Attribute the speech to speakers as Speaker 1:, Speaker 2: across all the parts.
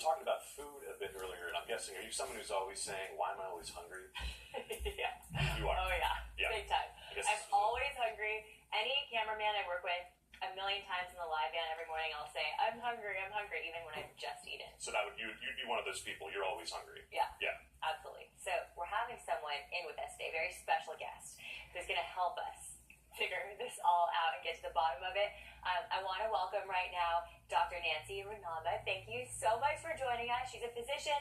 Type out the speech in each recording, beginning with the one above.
Speaker 1: talking about food a bit earlier, and I'm guessing, are you someone who's always saying, why am I always hungry?
Speaker 2: Yeah.
Speaker 1: You are.
Speaker 2: Oh, yeah. Big time. I'm always hungry. Any cameraman I work with, a million times in the live van every morning, I'll say, I'm hungry, even when I've just eaten.
Speaker 1: So you'd be one of those people, you're always hungry.
Speaker 2: Yeah.
Speaker 1: Yeah.
Speaker 2: Absolutely. So we're having someone in with us today, a very special guest, who's going to help us figure this all out and get to the bottom of it. I want to welcome right now Dr. Nancy Rahnama. Thank you so much for joining us. She's a physician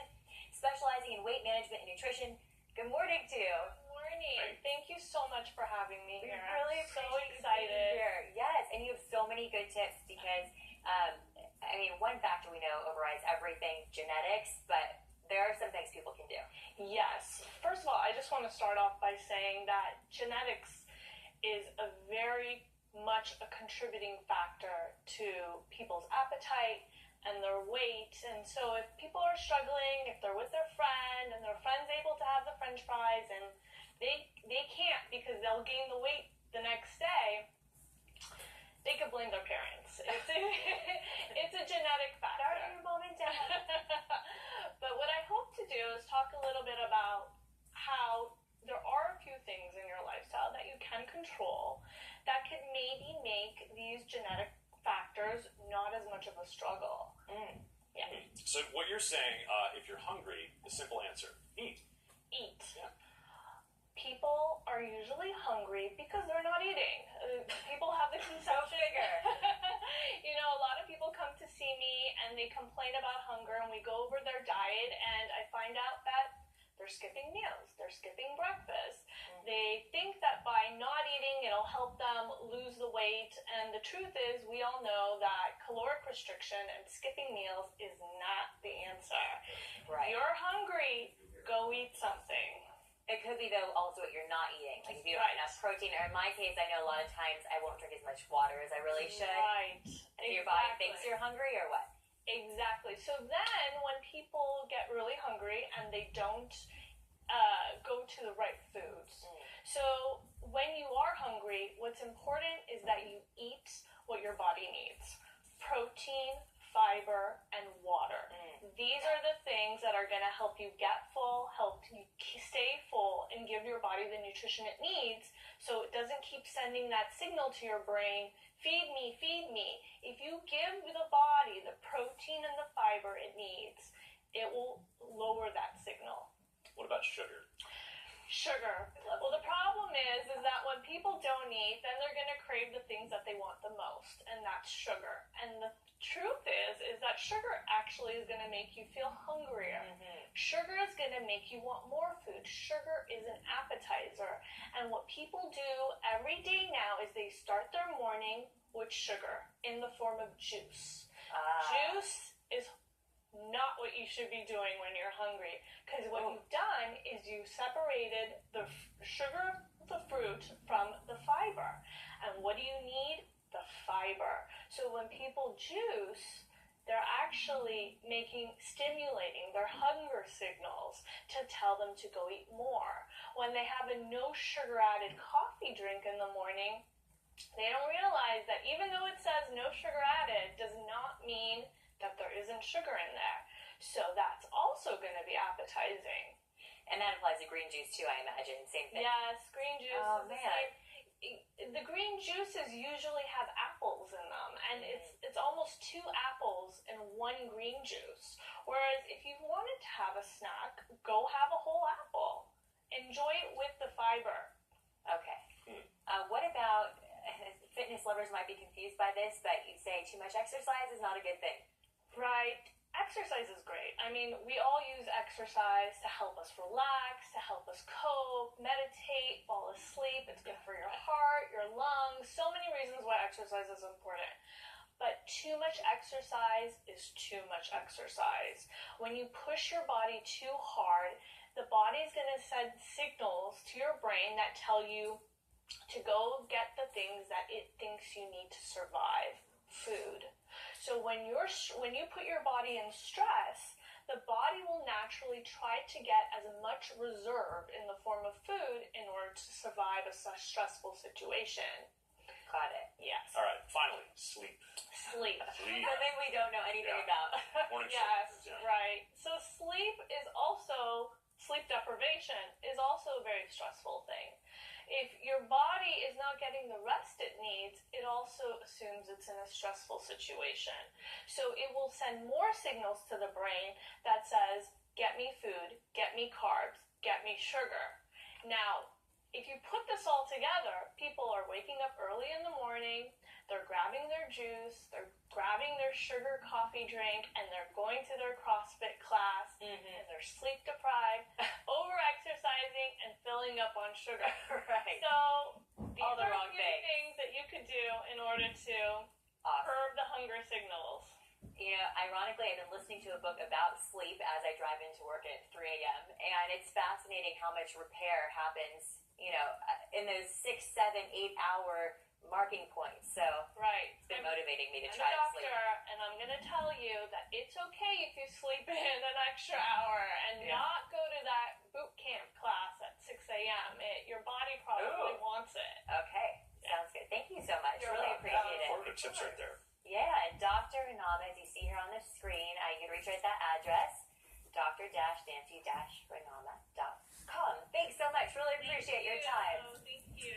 Speaker 2: specializing in weight management and nutrition. Good morning to you.
Speaker 3: Good morning. Thank you so much for having me here.
Speaker 2: I'm really
Speaker 3: so excited.
Speaker 2: Here. Yes, and you have so many good tips because, one factor we know overrides everything, genetics, but there are some things people can do.
Speaker 3: Yes. First of all, I just want to start off by saying that genetics is a very much a contributing factor to people's appetite and their weight. And so if people are struggling, if they're with their friend and their friend's able to have the French fries and they can't because they'll gain the weight the next day, they could blame their parents. It's a genetic factor.
Speaker 2: Start with your mom and dad.
Speaker 3: But what I hope to do is talk a little bit about how there are a few things in your lifestyle that you can control that could maybe make these genetic factors not as much of a struggle. Yeah.
Speaker 1: So what you're saying, if you're hungry, the simple answer, eat.
Speaker 3: Eat.
Speaker 1: Yeah.
Speaker 3: People are usually hungry because they're not eating. People have the conception. A lot of people come to see me and they complain about hunger, and we go over their diet, and I find out that they're skipping meals. They're skipping breakfast. They think that by not eating, it'll help them lose the weight. And the truth is, we all know that caloric restriction and skipping meals is not the answer.
Speaker 2: Right.
Speaker 3: If you're hungry, go eat something.
Speaker 2: It could be, though, also what you're not eating. Like, if you don't have enough protein, or in my case, I know a lot of times I won't drink as much water as I really should.
Speaker 3: Right.
Speaker 2: And your body thinks you're hungry, or what?
Speaker 3: Exactly. So then when people get really hungry and they don't go to the right foods. So when you are hungry, what's important is that you eat what your body needs. Protein, fiber, and water. These are the things that are going to help you get full, help you stay full, and give your body the nutrition it needs so it doesn't keep sending that signal to your brain, feed me, feed me. If you give the body the protein and the fiber it needs, it will lower that signal.
Speaker 1: What about sugar?
Speaker 3: Sugar. Well, the problem is that when people don't eat, then they're going to crave the things that they want the most, and that's sugar. And the truth is that sugar actually is going to make you feel hungrier. Sugar is going to make you want more food. Sugar is an appetizer. And what people do every day now is they start their morning with sugar in the form of juice. Juice is not what you should be doing when you're hungry, because what you've done is you separated the sugar of the fruit from the fiber. And what do you need? The fiber. So when people juice, they're actually stimulating their hunger signals to tell them to go eat more. When they have a no sugar added coffee drink in the morning, they don't realize that even though it says no sugar added, does not mean that there isn't sugar in there. So that's also going to be appetizing.
Speaker 2: And that applies to green juice too, I imagine. Same thing.
Speaker 3: Yes, green juice
Speaker 2: Oh,
Speaker 3: is the
Speaker 2: man.
Speaker 3: same. The green juices usually have apples in them, and it's almost 2 apples in 1 green juice. Whereas if you wanted to have a snack, go have a whole apple. Enjoy it with the fiber.
Speaker 2: Okay. What about, fitness lovers might be confused by this, but you say too much exercise is not a good thing.
Speaker 3: Right. Exercise is great. We all use exercise to help us relax, to help us cope, meditate, fall asleep. It's good for your heart, your lungs, so many reasons why exercise is important. But too much exercise is too much exercise. When you push your body too hard, the body's going to send signals to your brain that tell you to go get the things that it thinks you need to survive. Food. So when you put your body in stress, the body will naturally try to get as much reserve in the form of food in order to survive a stressful situation.
Speaker 2: Got it.
Speaker 3: Yes.
Speaker 1: All right, finally, sleep.
Speaker 3: Sleep.
Speaker 2: Something we don't know anything about.
Speaker 1: Morning
Speaker 3: Yes,
Speaker 1: sleep. Yeah.
Speaker 3: sleep deprivation is also a very stressful thing. If your body is not getting the rest it needs, it also assumes it's in a stressful situation. So it will send more signals to the brain that says, get me food, get me carbs, get me sugar. Now, if you put this all together, people are waking up early in the morning, they're grabbing their juice, they're grabbing their sugar coffee drink, and they're going to their CrossFit class, and they're sleep deprived, over-exercising, and filling up on sugar.
Speaker 2: Right.
Speaker 3: So, these
Speaker 2: All the
Speaker 3: are
Speaker 2: wrong
Speaker 3: a few things that you could do in order to curb the hunger signals.
Speaker 2: You know, ironically, I've been listening to a book about sleep as I drive into work at 3 a.m. And it's fascinating how much repair happens, you know, in those 6, 7, 8-hour marking points. So
Speaker 3: right.
Speaker 2: It's been motivating me to
Speaker 3: I'm
Speaker 2: try
Speaker 3: a
Speaker 2: to sleep.
Speaker 3: doctor, and I'm going to tell you that it's okay if you sleep in an extra hour and not go to that boot camp class at 6 a.m. Your body probably wants it.
Speaker 2: Okay. Sounds good. Thank you so much.
Speaker 3: You're
Speaker 2: really
Speaker 3: welcome.
Speaker 2: appreciate it.
Speaker 1: Informative tips right there.
Speaker 2: Yeah, and Dr. Rahnama, as you see here on the screen, you can reach her at that address, dr-nancy-rahnama.com. Thanks so much. Really appreciate your time.
Speaker 3: Thank you.